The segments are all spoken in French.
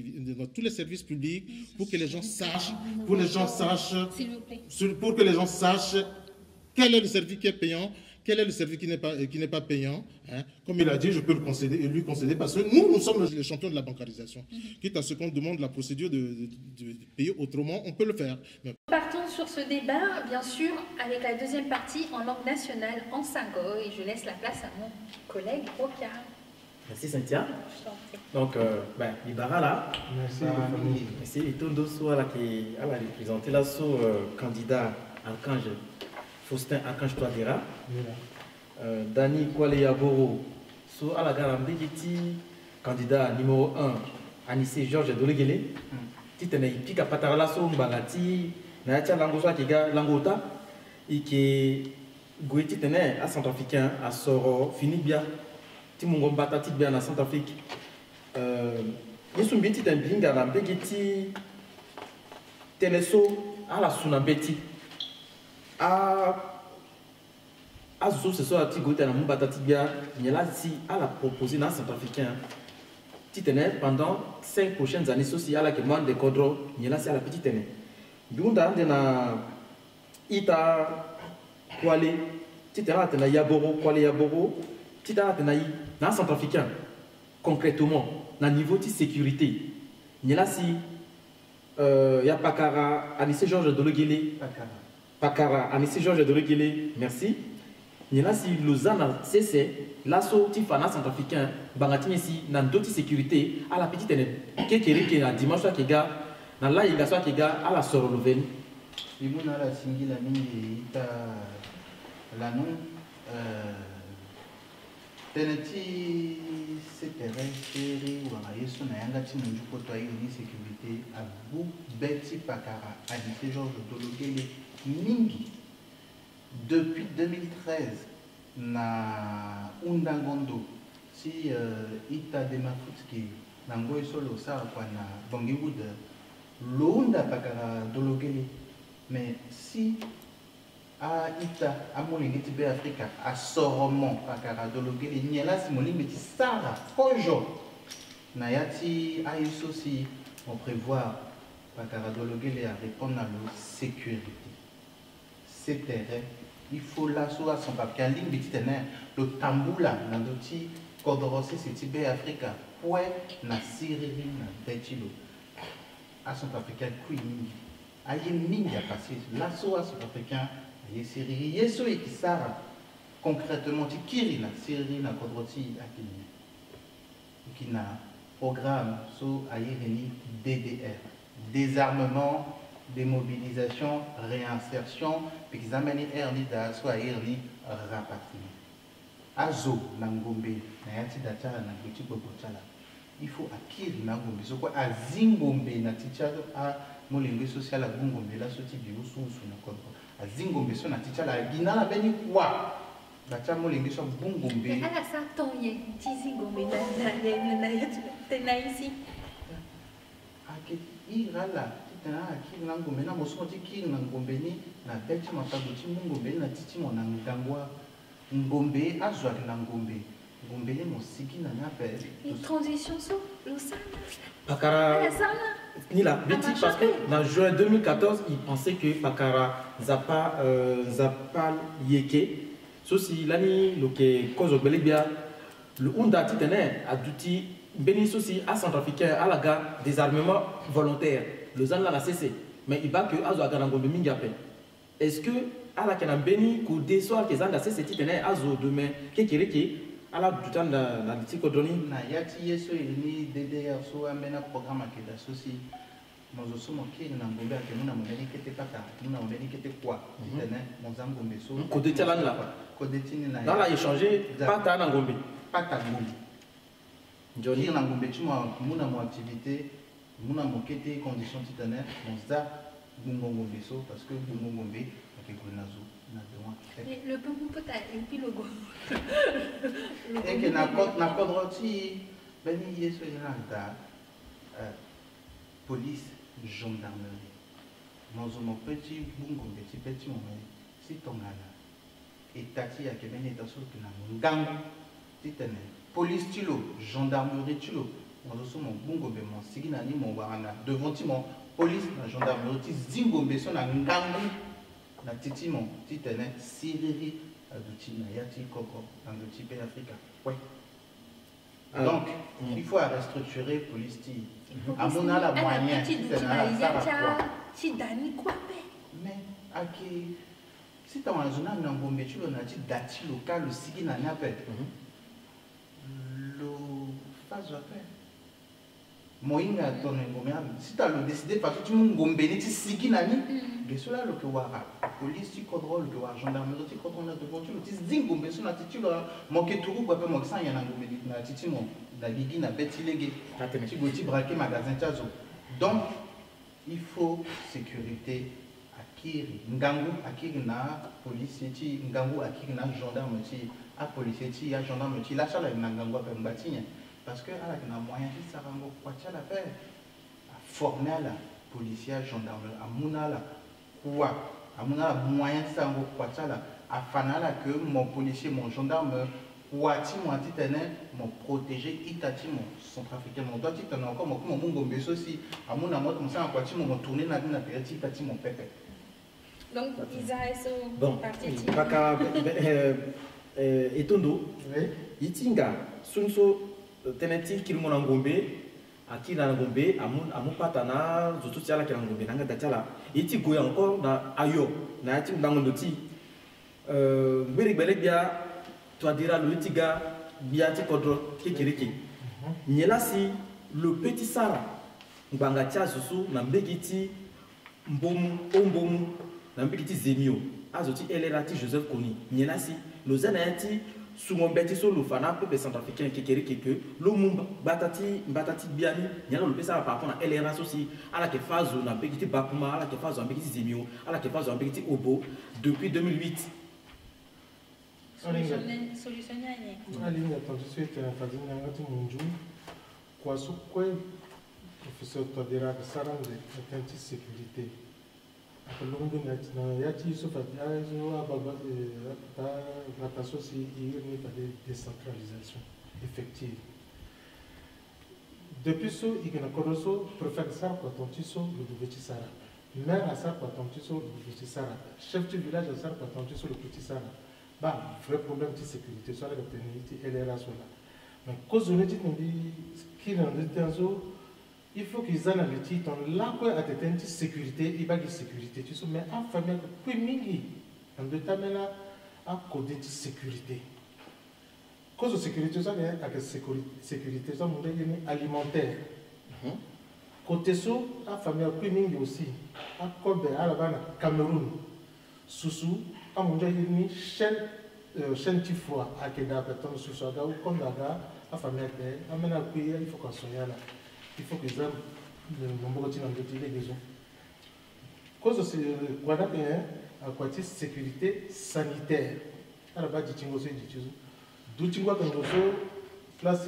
dans tous les services publics pour que les gens sachent, pour que les gens sachent quel est le service qui est payant, quel est le service qui n'est pas payant. Hein. Comme il a dit, je peux lui concéder parce que nous sommes les champions de la bancarisation. Quitte à ce qu'on demande la procédure de payer autrement, on peut le faire. Mais... Partons sur ce débat, bien sûr, avec la deuxième partie en langue nationale, en Sango, et je laisse la place à mon collègue Rokia. Merci Cynthia. Donc, Libara là, merci Itondo Soa qui a représenté là son candidat Archange Faustin Archange Touadéra. Dani Kwale Yaboro, so à la gamme candidat numéro 1, Anissé Georges Dolegele. Titane Pika Patarala so Mbagati, Nayatia Langosa Kiga Langota, et qui Goueti Tene à Centrafricain, à Soro, Finibia. Timungo Batati bien en Centrafrique. Yesumbi Titan Binga la Begeti Teneso à la Sunabeti. À Zo, ce soit Tigote à la Mumbatati bien, il y a là si à la proposer dans Centrafricain. Titenet pendant 5 prochaines années, ceci à la demande de Kodro, il y a là si à la petite Tenet. Bunda na Ita Kwale, Titera Tena Yaboro, Kwale Yaboro. Dans le Centrafricain, concrètement, dans le niveau de sécurité, il y a là si il y a Pakara, Anissé Georges Dolegele, Pakara, Anissé Georges Dolegele, merci. Il y a là si Lausanne, c'est l'assaut qui fait dans le Centrafricain, Bangatine ici, dans d'autres sécurité, à la petite année, qui est la dimanche, qui est dans la Igasso, qui est à la Soroloveni. Il y a la single amie, la non. Teneti sepere seri wa yeso na yanga ti munjuko to ayi ni sécurité abu beti pakara Anissé Georges Dolegele mingi depuis 2013 na undangondo si ita de mafutski na ngoy solo sa kwa na Bollywood lunda pakara Dolegele mais si a ita amolenge ti be Afrika a Soromon pakara Dolegele nyela si molimbe ti sara kojo na yati a yeso si on prévoit pakara Dolegele à répondre à la sécurité. C'est terrain, il faut l'assaut à son papier en ligne de titener le tamboula na doti kodorosé c'est ti be Afrika ouais na Syrie na betilo à son africain queen aye mingi a passé l'assaut à son africain Syrie, Yeso et Kisara, concrètement, Kiri, la Syrie, la Kodroti, qui n'a programme sur Aïreni DDR, désarmement, démobilisation, réinsertion, puis qu'ils amènent Ernida, soit Aïreni rapatrié. Azo, Nangombe, Nayati Data, Nangoti Bobotala. Il faut Akiri Nangombe, ce quoi, à Zingombe, Naticha, à Molingue social, à Bungombe, la sortie du Oussou, sur le Kodro. A Zingombe so na ticha la gina la beni kwa bacha molenge so bungombe ala sa tonye ti Zingombe na ici ake irala titana aki na ngombe na moso ti ki na ngombe ni na beti matago ti ngombe na titi mo na ngangwa ngombe azwa na ngombe ngombe ni mosiki na nyape une transition so Lausanne Pakara Nila, parce que dans juin 2014, il pensait que Pakara Zapa Yeke, ceci l'année, le cause Belébia, le Honda Titane a douti, béni ceci à Centrafricain, à la gare, désarmement volontaire. Le Zan l'a cessé, mais il va que Azo Garango de Mingape. Est-ce que à la Canan béni, qu'au désoir que Zan a cessé Titane, Azo demain, Kekereke, à la du temps dans le titre de na yati yeso ni DDR so amena programme qui d'associé mozo so moki na ngombe ake muna mongeni kete pata muna mongeni kete kwa tene mozangombe so côté tchalana là côté tini na dans la échanger pata na ngombe Johnny na ngombe chuma muna mo activité muna mo kete condition titane moza ngombe so parce que ngombe ake kunazo. Le bon peut-être, et puis le go. Et que na kodroti, ben il y a ce police, gendarmerie. Dans un petit bungo, petit moment, si ton gana, et tati a kebene dans ce que na ngangu, titane. Police tilo, gendarmerie tilo, mon bungombe mon siginani mon barana devant mon police la gendarmerie ti zingombe so na ngangu na titi mon titene siriri aduti na yati koko aduti pe Africa ouais. Donc il faut restructurer police ti à mon la moyen ti dani quoi mais aki si tu as un journal ngombe tu le nati dati local le siginani appelle le phase appelle moinga ton ngombe si tu as le décidé parce que tu ngombe ni ti siginani que cela le que wara police tu contrôle que wara gendarmerie tu contrôle devant tu le ti zingombe so na ti le moke turu quoi pe mo sa yana ngombe na ti mo la gigi na beti lege tu go ti braquer magasin chazo donc il faut sécurité akiri ngangu akiri na police ti ngangu akiri na gendarme ti a police ti ya gendarme ti la chala na ngangu pe mbatinya parce que ala na moyen ti sarango kwa chala pe former la policier gendarme amuna la quoi amuna la moyen sarango kwa chala afana la que mon policier mon gendarme ouati moi ti tene mon protéger itati mon centrafricain mon doit ti tene encore mon ngombe aussi amuna moi comme ça quoi ti mon tourner na ti itati mon pépé. Donc, Isaïso, bon, baka etondo, itinga, sunso teneti kirimona ngombe, akina ngombe, amun patana, zoto tiala kila ngombe, nanga datala, iti goya encore na ayo, na ati ndangondoti, berek bia, toi dira le tiga, bia ti kodro, kekiriki. Nyela si, le petit Sara, mbanga tia zoso, na mbegiti, mbomu, ombomu, nambiki ti zemio azoti elera ti Joseph Kony nyenasi lozana yati sungombe so lufana pepe centrafricain kekeri keke lo mumba batati biani nyala lo pesa par rapport na elera so si ala ke fazo na mbiki bakuma ala ke fazo mbiki zemio ala ke fazo mbiki obo depuis 2008 solutionner alinga tanto na fazenda ngati munju kwa so kwe professeur Todera Sarande atenti sécurité Longo na yati so fatia so ababa ta soci il pas de décentralisation effective depuis so igna koroso préfet sar kwa tontiso le petit sara maire à sar kwa tontiso le petit sara chef du village à sar kwa tontiso le petit sara bah vrai problème de sécurité sur la paternité elle est là sur là mais cause on dit qui dans le temps il faut qu'ils aient le titre là quoi à une sécurité il va de sécurité tu sais mais en famille puis mingi en deux temps là à côté de sécurité cause de sécurité ça vient avec sécurité ça mon alimentaire côté so en famille puis mingi aussi à Kobe à la bana Cameroun Soussou à mon ni chaîne tifroid à Keda beton sous ça ou comme là à famille à mener il faut qu'on soit là. Il faut que les hommes ne pas les besoins. Cause de ce qu'on a à côté sécurité sanitaire. À la base du Tingo, c'est du Tizo. D'où Tingo, quand on se place,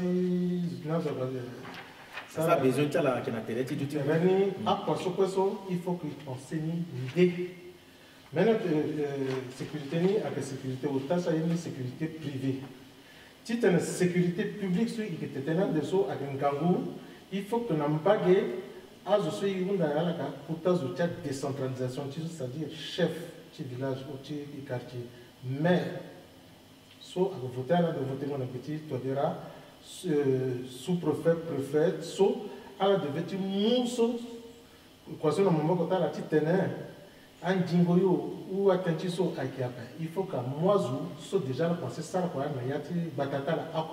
ça a besoin de la télé. À quoi il faut qu'on enseigne l'idée. Maintenant, sécurité, avec la sécurité au tas, ça y a une sécurité privée. Si tu as une sécurité publique, tu as un dessous avec un kangou. Il faut que nous baguions à ce pour la décentralisation, c'est-à-dire chef du village ou du quartier. Mais, soit à voter de voter mon petit, tu diras sous-préfet, préfet, soit à la devait mousseau, quoi que le moment où tu as la petite ténèbre, un dingoyo ou un tentiso à qui appelle. Il faut qu'à moi, soit déjà penser ça, quoi, mais il y a des batatas à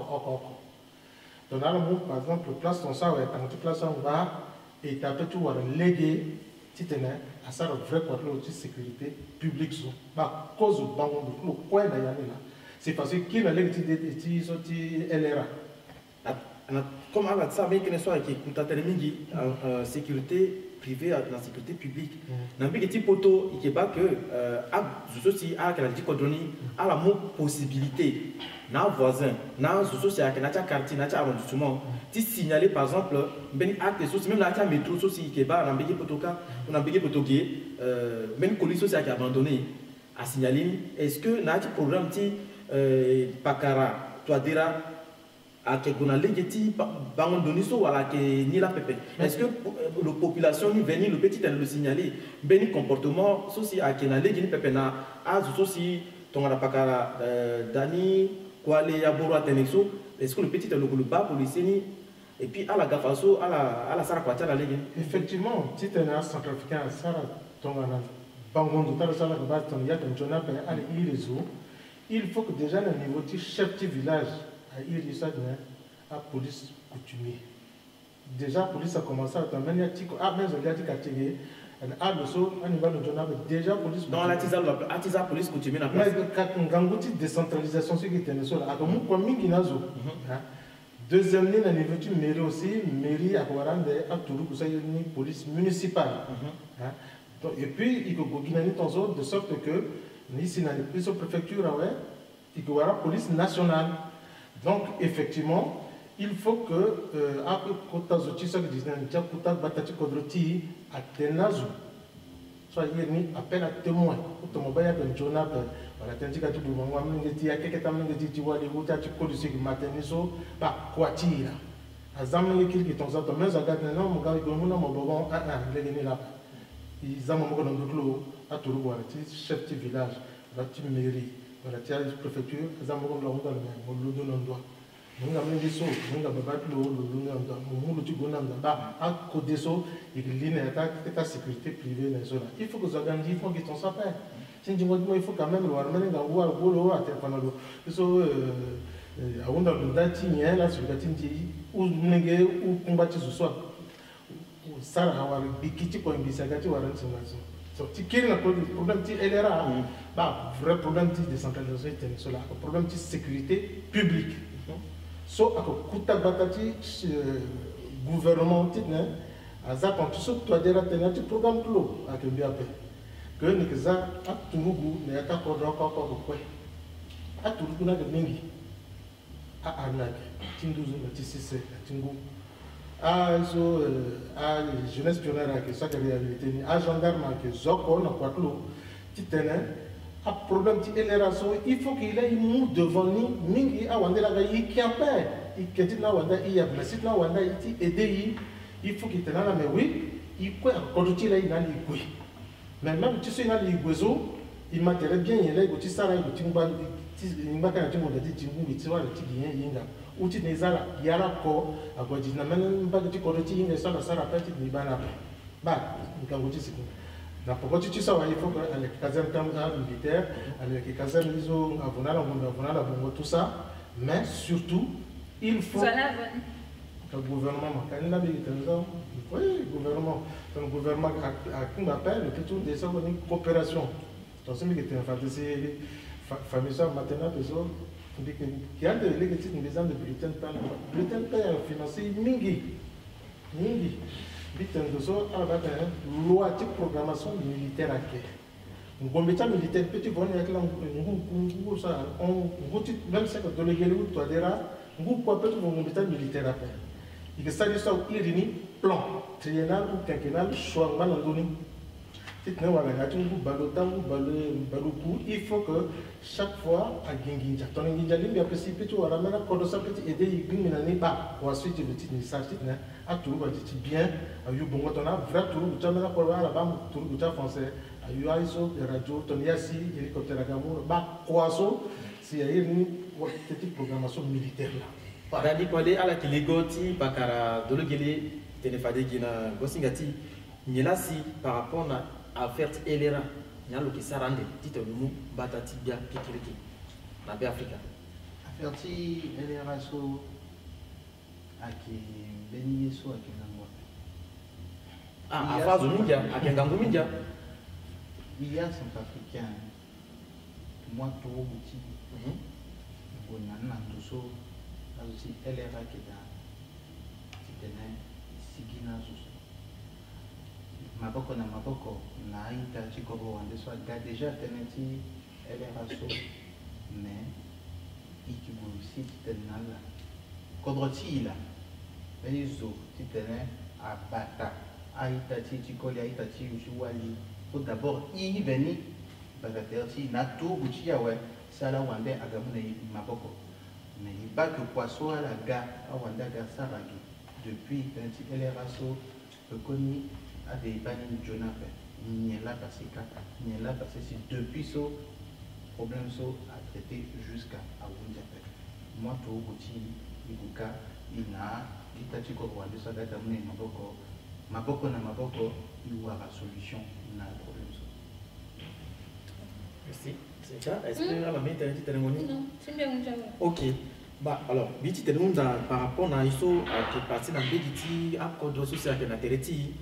donc, par exemple, place ton ça, quand tu places en bas, et tu as tout légué, tu tenais à ça le vrai côté de sécurité publique. Bah, cause du banc de l'eau, quoi d'ailleurs là. C'est parce que qui n'a l'église de LRA. Comme on a dit ça, mais qu'il ne soit qui a sécurité privée à la sécurité publique. Dans le petit poteau, il n'y a pas que aussi à la dicodronie à la possibilité. Dans voisin, dans le social, dans le quartier, dans l'arrondissement, tu signales par exemple, ben acte même dans le métro aussi qui est bas, dans le potoka, dans le potoké, même police aussi qui a abandonné à signaler. Est-ce que dans le programme qui Pakara, toi dira à Kegona Legeti, Bangondoniso, voilà, que ni la pépé. Est-ce que la population ni venir le petit le signaler, ben comportement, ceci à Kena Legeti pépé na, à ceci, ton rapakara, Dani, Kwale, Yaboro, Atenexo, est-ce que le petit le bas policier et puis à la Gafaso, à la Sarakwata, la Legeti? Effectivement, si tu es un centrafricain, Sarah, ton Bangondo, tu as ton Yatona, il faut que déjà le niveau de chef de village, à police coutumier. Déjà, la police a commencé à t'amener à déjà police. Dans la police coutumier. Mais quand on décentralisation, c'est qui était le sol. Deuxième ligne, au niveau de mairie aussi, mairie à Kouarande, à Tourou, une police municipale. Et puis, il faut que de sorte que, ici, dans les prises préfecture, il y aura police nationale. Donc, effectivement, il faut que, après, quand tu as dit, soit il y a appel à témoin. Quand on va y journal, voilà, tu as dit que tu as quelqu'un qui tu vois les routes, tu peux le dire que matin, pas quoi tire. Azam qui est dans un domaine, ça garde un homme, il y a un bon, là. Ils ont un peu à tout le chef de village, la mairie, la préfecture, ils ont un peu de nous avons des sauts, nous avons battu le la sécurité privée. Il faut que les organismes font qu'ils sont sapés. Il faut quand même le ramener dans le boulot à Tépanalo. Il faut avoir une date là sur la tinti ou néguer ou combattre ce soir. Ça, avoir bikiti pour une bisagati ou un sonation. Si quel est le problème, elle est là. Vrai problème de décentralisation, c'est le problème de sécurité publique. So, akukuta batati gouvernement tine azapa tuso twadera tenati programme klo akembiape que ne kaza aturugu ne ata kodro ko kwe aturugu na mingi a arnaque tinduzu na tisise tingu a so a jeunesse pionnière que ça que réalité ni a gendarme que zoko na kwatlo titene a problème ti élération, il faut qu'il ait une devant nous, mingi a wanda la gaï qui a peur, il quitte la wanda il y a blessé la wanda il aidé, il faut qu'il te la mais oui, il peut quand tu l'as il a l'igué, mais même tu sais il a l'iguézo, il m'intéresse bien il est tu sais là il timba il m'a quand tu m'as dit tu m'as dit voilà tu viens yinga, ou tu n'es là il y a la co à quoi tu n'as même pas que tu connais tu yinga ça la rappelle tu n'es pas là, bah quand vous dites pourquoi tu sais il faut que les casernes militaires, les casernes tout ça, mais surtout, il faut que le gouvernement, oui, le gouvernement a qu'on appelle le petit des coopération. Donc, c'est famille maintenant, qui a des besoin de bulletin de paie. Bulletin de paie financé Mingi. Loi de programmation militaire à Ké. Un combattant militaire, petit bon, avec même si on doit léguer ou toi, un groupe peut être un combattant militaire à Ké. Il y a des plan triennal ou quinquennal, choix mal en donné. Il faut que chaque fois, à Ginginja, ton Ginginja, il y a petit peu, on ramène un code ça peut aider, il y a une barre, ou ensuite, il y a à tout le monde bien, à Yubongo, on a vrai tour, tu as un problème là-bas, tour de français, à Yuaiso, les radios, Toniasi, hélicoptère à Gamour, bas, Croasso, s'il y a une petite programmation militaire là. Radi Kwale, à la Kiligoti, Bakara, Dologele, Téléphade Gina, Gosingati, Nielasi, par rapport à faire Elera, il y a le qui s'arrande, titre nous, Batati, bien, Pikiriki, la baie Africa. Affaire Elera, so, à qui béni so, à qui n'envoie. Ah, à phase Mindia, à qui n'envoie Mindia. Il y a Centrafricain, moi, tout au bout, on a un dosso, aussi Elera qui est là, qui est là, Sigina, Maboko na Maboko, na Aïta, Chikobo, on soit déjà teneti Elera so, mais il y a aussi tenala. Kodroti là, Benizo, titene, à Bata, Aïta, Chikoli, Aïta, Chiouali. Faut d'abord y venir, Bagaterti, Nato, Bouchiawe, Sala Wande, Agamune, Maboko. mais il pas que poisson à la gare à Wanda Garsaragi depuis elle est rasso le connu à des banines Jonathan il n'y est là parce que il n'y est là parce que c'est depuis ce problème à traiter jusqu'à Wundiape moi tout petit Iguka il n'a dit que Rwanda ça date amené maboko na maboko il y aura solution na problème ça. Merci. C'est ça. Est-ce que la maman est téléphonique? Non, c'est bien déjà. Ok. Bah alors, biti téléphone par rapport à iso qui parti dans biti à code social que na tereti.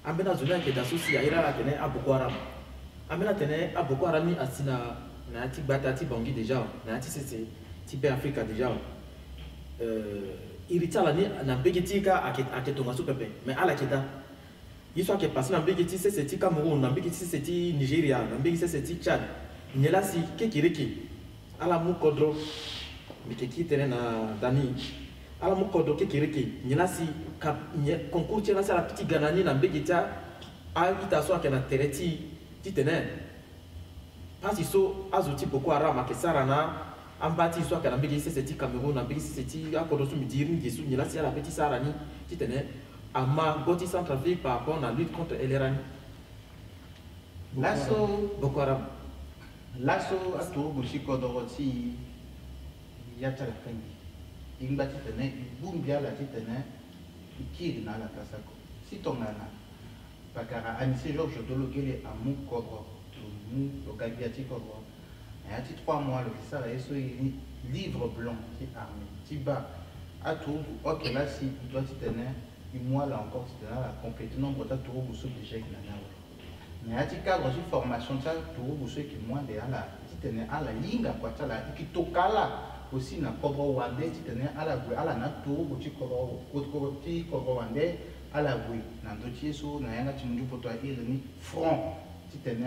Amena zona que d'associer ira la tene à Boko Haram. Amena tene à Boko Haram asina na ti batati bangi déjà, na ti c'est type Afrique déjà. Irita la ni na biti ka aketonga so pepe. Mais à la kita histoire qui est passée dans Begeti, c'est Cameroun, dans Begeti, c'est Nigeria, dans Begeti, c'est Tchad. Il y a là, si, Kekiriki, à la Moukodro, mais qui était dans Dani, à la Moukodro, Kekiriki, il y a là, si, concours, il y a là, c'est la petite Ganani, dans Begeti, à l'Itassoa, qui est dans Tereti, Titene. Pas si so, Azouti, Boko Haram, à Sarana, en bâti, soit que dans Begeti, c'est Cameroun, dans Begeti, c'est à Kodosu, Midirim, Dessou, il y a là, c'est la petite Sarani, Titene. Ama Boti Centrafrique par rapport à la lutte contre l'Iran. Boko Haram. L'asso a tout Bushi Kodoroti Yatala Fendi. Il m'a dit tenait, il boum bien la titane, il tire dans la Tassako. Si ton nana, Pakara, Anissé Georges Dologele à Mou Kodro, Mou, le Gabiati Kodro. Et à 3 mois, le Fissar est sur livre blanc, qui est armé, Tiba, à tout, ok, là, si il doit titane. Et moi là encore c'était là la compléter nombre de tours vous déjà que la mais à ti cadre de formation ça tours vous qui moi de la c'était à la ligne quoi ça là qui tokala aussi na cobro wande c'était à la na tours vous tu cobro ti cobro wande à la oui na dotier so na yanga ti mundu poto ireni front c'était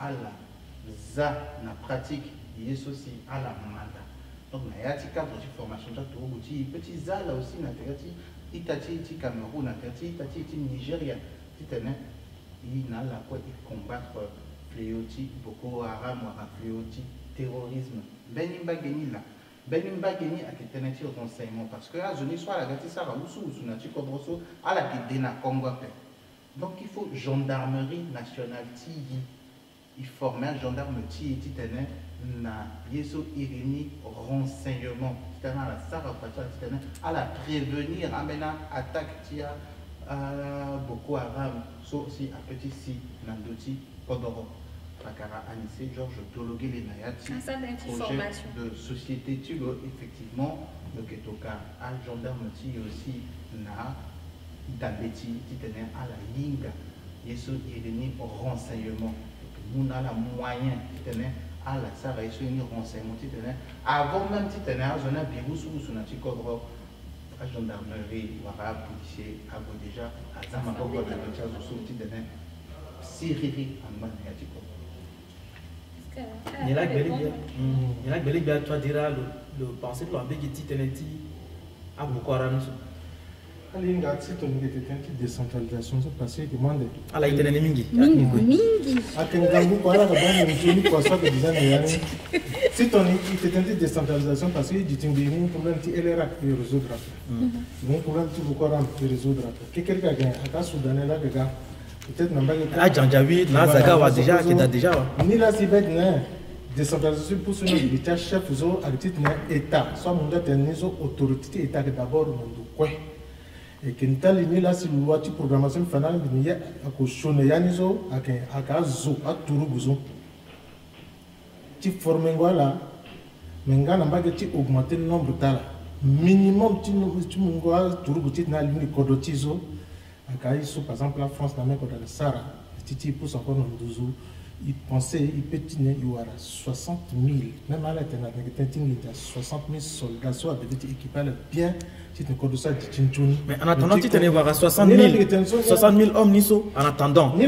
à la za na pratique yes aussi à la manda donc na ya ti cadre de formation ça tours vous petit za là aussi na terati Itati Cameroun, Itati Nigeria, il n'a la quoi de combattre fléoti, Boko Haram, fléoti, terrorisme. Benimba Geni là. Benimba Geni a été un renseignement parce que la zone soit la gatissa ou sous nature cobroso à la Guédéna Congo. Donc il faut gendarmerie nationale il forme un gendarme qui na yeso irénie renseignement à la Sarah à la prévenir amena attaque tia Boko Haram so aussi à petit si nandoti Kodoro Pakara Anissé Georges Dologué les Nayati projet de société Tugo effectivement le Ketoka à gendarme aussi na Dabeti qui tenait à la ligne yeso irénie renseignement nous avons la moyen qui tenait à la Sarah et sur une renseignement avant même si tu as un bureau sous un codro à gendarmerie voilà policier à déjà à Zamako de la charge sous tu donnes Syrie en maniatique il y a que bien toi dira le pensée de l'ambiguïté teneti à Boko Haram. Ali ngati to ngete tenti décentralisation so passé demande ala itene mingi akengangu kwa la bana mjini kwa sababu design yani si ton tenti décentralisation parce que ditingue un problème ti elera de résoudre un problème ti Boko Haram de résoudre que quelqu'un gagne aka soudanais là gars peut-être namba a Janjawi na Zaga wa déjà qui déjà ni la sibet na décentralisation pour ce l'État chef zo actif na état soit monde tenir autorité état d'abord monde quoi et que nous avons là si loi de programmation finale de nia à cautionner yanizo à kazo à turubuzo tu formes voilà mais nga namba que tu augmenter le nombre d'ala minimum tu mungoa turubuti na lini kodotizo à kaiso par exemple la France na meko dans le Sahara titi pour encore dans 12 il pensait il peut tenir il y aura 60 000 même à la il y a 60 000 soldats soit avec équipés bien mais en attendant tu tenais voir 60 000 hommes niso en attendant à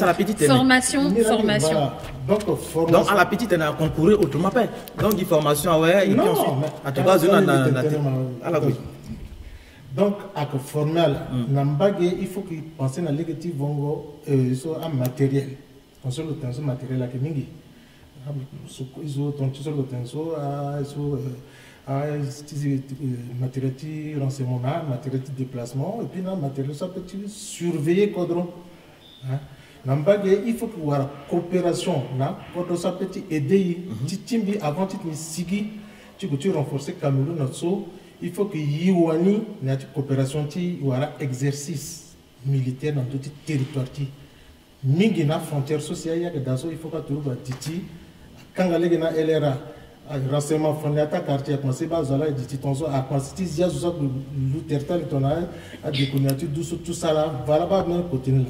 la petite formation donc à la petite elle a concouru autrement pas donc une formation ouais et puis ensuite à tout cas à la oui donc à formel il faut qu'il pense à l'équipe vongo sur un matériel on se le temps matériel là que mingi ils ont ton sur le tenso matériel de renseignement, matériel de déplacement, et puis matériel ça peut surveiller Kodron. Il faut qu'il y ait une coopération. Kodron ça peut aider. Avant de sigi, tu peux renforcer Cameroun. Il faut qu'il y ait une coopération, il y ait un exercice militaire dans tout territoire. Mingi na frontière sociale, il faut que tu aies Titi. Quand il y a un LRA, renseignement fondamental quartier, quand c'est bas, il dit tonso à quand c'est il y a ça l'outertal tonal à découvrir tout ça là, voilà pas même côté là.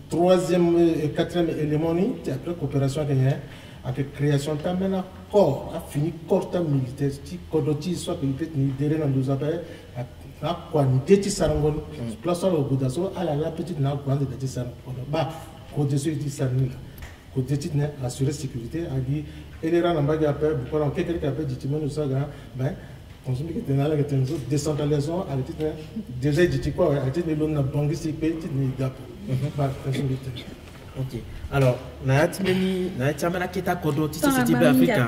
Troisième et quatrième élément ni, après coopération gagnée, avec création de maintenant corps, a fini corps militaire, qui kodoti soit que peut ni derrière dans nos appels, à quoi ni déti sarangon, place au bout d'asso, à la petite na quoi de déti sarangon, bah au-dessus de ça là. Côté titre, assurer sécurité, a dit, et les rangs en bas après, pourquoi on quelqu'un qui appelle du timon ou ça, ben, on se dit que tu as une décentralisation, à titre, déjà, du type quoi, à titre de l'on a banqué, c'est payé, titre de gap. Ok. Alors, Nayatimena Keta Kodo, Titi Siti Africain,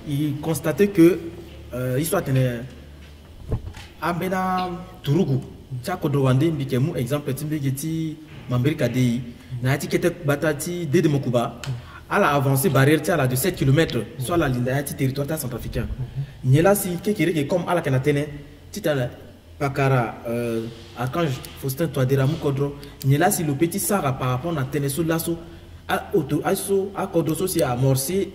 il constatait que, l'histoire tenait à Bena Turugu, Tchakodo Wande, Bikemu, exemple, Timbegeti, Mamberi Kadei. Nayati qui était batati de Mokuba, à la avancée barrière de 7 km, soit la Nayati territoire centrafricain. Il y a là si quelqu'un qui est comme à la Canatene, Titala, Pakara, Archange Faustin Touadera Moukodro, il y a là si le petit Sara par rapport à Teneso Lasso, à Kodoso, c'est à Morsi,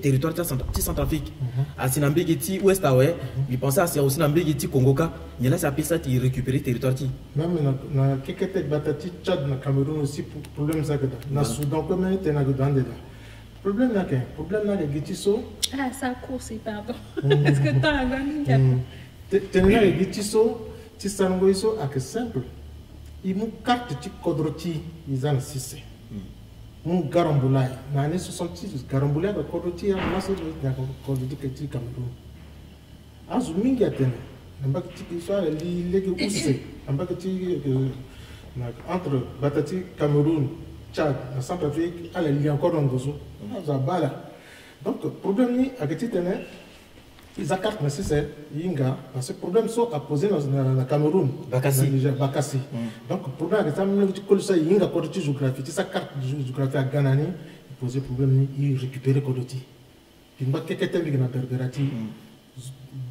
territoire centrafrique. À Sinambegeti, Ouest Aoué, il pensait à Sinambegeti, Congoka, il y a là, ça peut ça, il récupérer territoire. Même dans quelques batati Tchad, dans Cameroun aussi, problème ça que dans Soudan, comme il était dans le dedans. Problème là, problème là, les Getiso. Ah, ça course, pardon. Est-ce que tu as un gars tu as les Getiso, tu sangoiso, c'est simple. Ils m'ont carte de Kodroti, ils en assistent. Mon Garamboulaye, dans les années 66, Garamboulaye, le Kodroti, là, c'est le Kodroti qui est Cameroun. Azumingi a tenu. Entre Batati, Cameroun, Tchad, la Centrafrique, il y a encore un dosso. Donc, le problème est que ils ont carte nécessaire, parce que le problème est à poser dans le Cameroun, Bakassi. Donc, le problème est que ça, il y a une carte géographique, sa carte géographique à Ganani, il pose le problème, il récupère le Kodoti. Il y a quelqu'un qui a perdu.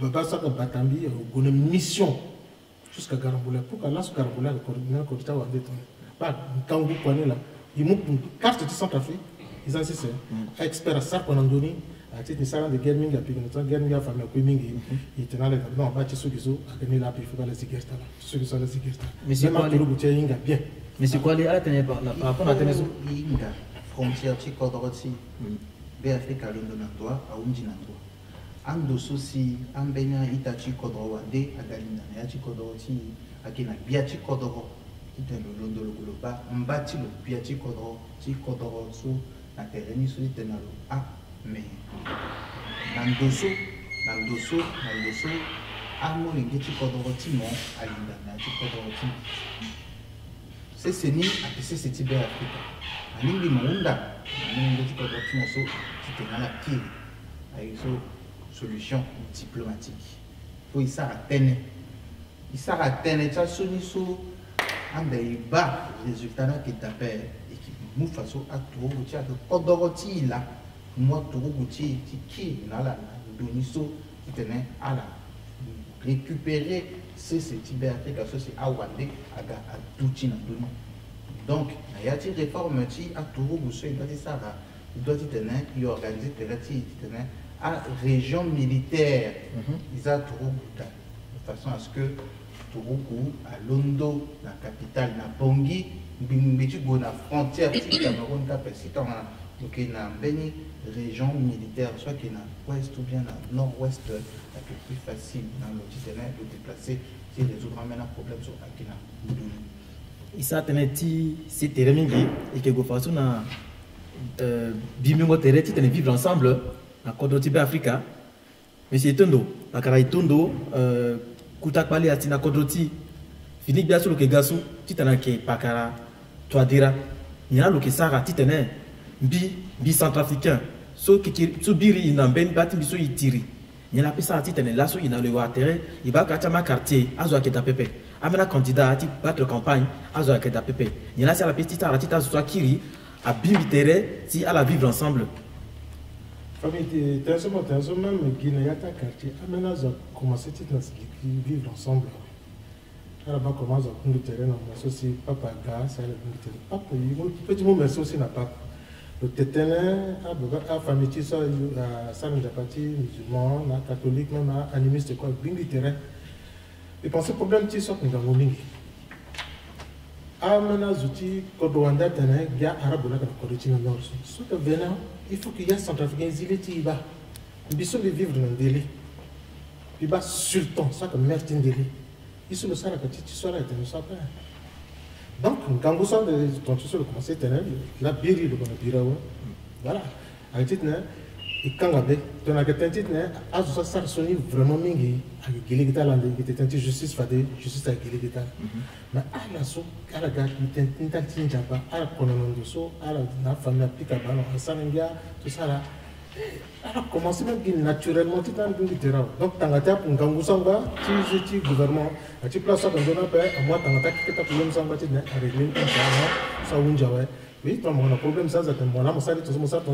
Babasa Batambi a une mission jusqu'à Garamboula. Pourquoi là, ce Garamboula, le coordinateur Kodita ou Andéton pas quand vous prenez là, ils montent une carte de Centrafrique, ils en sont experts à ça qu'on a donné, à titre de ça, de Germing, à Pignata, Germing, à Famille Quiming, et tenant les non, pas ceux qui sont à gagner là, puis il faut pas les cigarettes là. Ceux qui sont les cigarettes. Mais c'est quoi les boutiques bien. Mais c'est quoi les à la tenir par rapport à la tenir Inga, frontière, Chikodroti, Béafrique à Londonatoire, à Undinatoa. Ando sosi ambenya itachi kodoro wade agalina ya chikodoro ti akina biachi kodoro itelo londo lokoloba mbati lo biachi kodoro ti kodoro so na tereni so itenalo a me nandoso amo lingi kodoro ti mo alinda na chi kodoro ti c'est ni a c'est ce type d'Afrique aningi munda aningi kodoro ti mo so titenala ki ayi so solution diplomatique. Pour y s'arrêter. Il s'arrêter, ça sonne sur un débat résultat qui t'appelle et qui nous façon à tout le monde. Kodoroti là, moi tout le monde qui là là, doniso qui tenait à la récupérer ces types d'Afrique, c'est à Wande, à Doutina. Donc, il y a des réformes qui à tout le monde, il doit dire ça, il doit dire qu'il organise des à région militaire, ils ont Tourougu, de façon à ce que Tourougu, à Londo, la capitale, na Bangui, Bimbetugo, la frontière, si Cameroun, si tu as une région militaire, soit qui est dans l'ouest ou bien dans nord-ouest, c'est plus facile dans le terrain de déplacer, si résoudre même un problème sur Akina. Il s'attendait si tu es et que vous fassiez un bimingo terrain, tu vivre ensemble. Na Kodoti Africa, mais c'est Tondo, la Karaï Tondo, Koutakpali Atina Kodoti, Fini bien sur le Kegasu, Titanake, Pakara, Touadera, il y a le Kesara, Titané, bi centrafricain, so biri ina ben bati biso itiri nyela pesa ati tene laso ina le watere iba kachama quartier azo aketa pepe amena candidat ati battre campagne azo aketa pepe nyela si la petite aratita so kiri a bimitere si à la vivre ensemble famille t'es même Guinée yata quartier amena zo commencer à vivre ensemble. Alors, on commence à prendre le terrain, on associe papa gars, ça le papa, petit moment aussi n'a pas. Le tétène, à famille, ça nous a parti musulman, catholique, même animiste, quoi, bien du terrain. Et pensez problème, tu sors dans le monde. Ah, maintenant, zouti, quand on a un gars arabe, on a un correctif dans le sud. Il faut qu'il y ait centrafricain, il est là. Il faut vivre dans le délai. Il va sultan, ça comme mère Tindeli. Il se le sait la petite histoire et nous savons. Donc, quand vous savez, quand tu sais le commencer, la biri le bon bira, voilà. Avec titre, et quand tu as un titre, à ce ça sonne vraiment mingi, avec Giligita Landé, qui était un titre justice fadé, justice avec Giligita. Mais à la so, à la gare, il était un tintin jaba, à la colonondo, à la famille applique à ballon, à Sanenga, tout ça là. Alors, commencez même naturellement, tu t'en dis terrain. Donc, tu as un gangusanga, tu gouvernement, tu places ça dans un peu, à moi, tu as un problème sans battre, à régler, ça, ça, oui, tu as un problème, ça, c'est un bon homme, ça, tu as ça, tu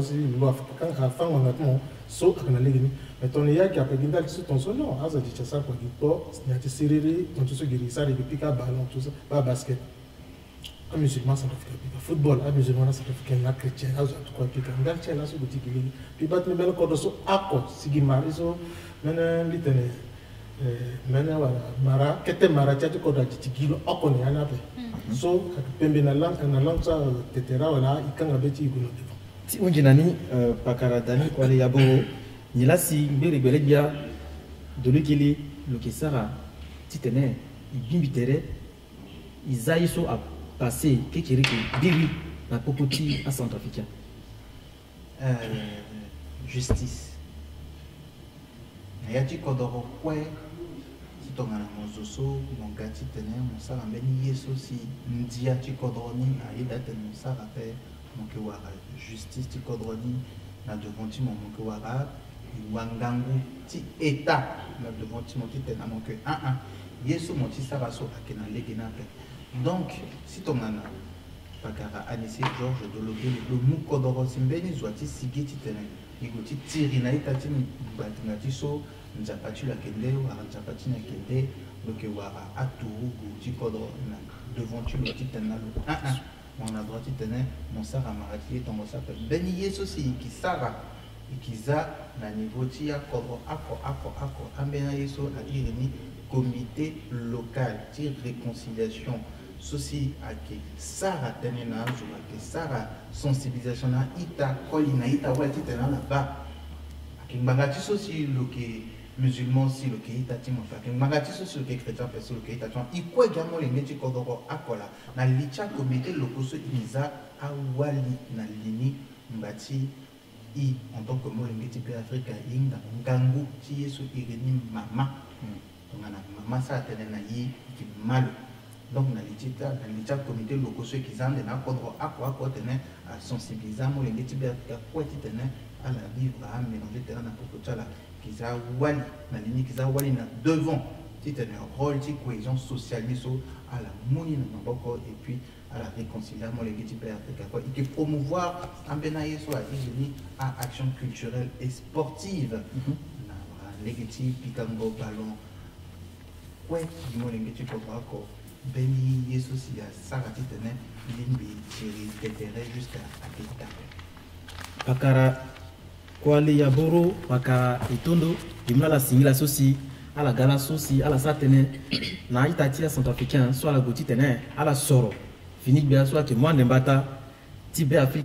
as un fan, on a tout, sauf à la ligne. Mais ton IA qui a pris une sur ton son, non, ça, tu as ça, pour dire, il y a des séries, ton tout ce qui est ça, les piques à ballon, tout ça, pas basket. Un musulman, ça doit faire football, un musulman, ça doit faire un chrétien, ça doit faire un galtien, là, c'est boutique. Puis, battre le bel corps de son accord, si il m'a dit, maintenant, l'italienne, maintenant, voilà, Mara, qu'est-ce que Mara, tu as dit qu'on a dit qu'il a connu un appel. So, pembe na langue, ça, tetera, voilà, il quand a bêti, il goûte devant. Si on dit nani, pakaradani, quoi, les yabo, ni là, si, béré, béré, bien, de l'égili, le Kessara, titene, il bimbitere, ils aillent sur à passer, qu'est-ce que biri, la popoti à Centrafricain. Justice. Il y a des kodoro, ouais. Si tu as un mozoso, mon gâti tenait, mon sara, ben yeso si, ndia ti kodroni, aïda ten mon sara, mon kewara. Justice ti kodroni, na devant ti mon kewara, wangangu ti état, na devant ti mon ti tena mon ke yeso mon ti sara so akena legena pe. Donc, si tu as un pakara anissé Georges Dologué, le mou kodoro simbeni zwati sigi ti tenait. Il y a tiri na itati batingati so nzapati la kende ou nzapati na kende loke wara aturu guti kodro na devant tu le petit tenalo on a droit de tenir mon sara marati ton mo s'appelle beni yeso si ki sara ikiza na niveau ti ya kodro ako ambena yeso a ireni comité local ti réconciliation ceci à que Sarah tenena joua que Sarah sensibilisation na ita kolina ita wati tena là-bas que mbangati sosi le que musulman si le que ita timo fa que mbangati sosi le que chrétien perso le que ita timo ikwe gamo le ngeti kodoro akola na licha comité lokoso imiza awali na lini mbati i en tant que mo le ngeti pe Afrika inga ngangu ti yesu ireni mama tongana mama sa tenena yi ki malo. Donc, dans le comité local, ceux qui ont des accords à sensibiliser les gens à la vivre, à mélanger le terrain qui a wali, la ligne qui a wali devant, qui a un rôle de cohésion sociale à la mouni et puis à la réconciliation les gens et qui promouvoir un benaïe soit à action culturelle et sportive. Les gens picango ballon, ouais, qui m'ont les gens Beni Yesu si ya sarati tene limbi tiri tetere jusqu'à Akita. Pakara kwali ya boro pakara itondo dimla la singila sosi ala gala sosi ala satene na itati ya Centrafricain soit la goti tene ala soro fini bien soit que moi ndembata tibe Afrique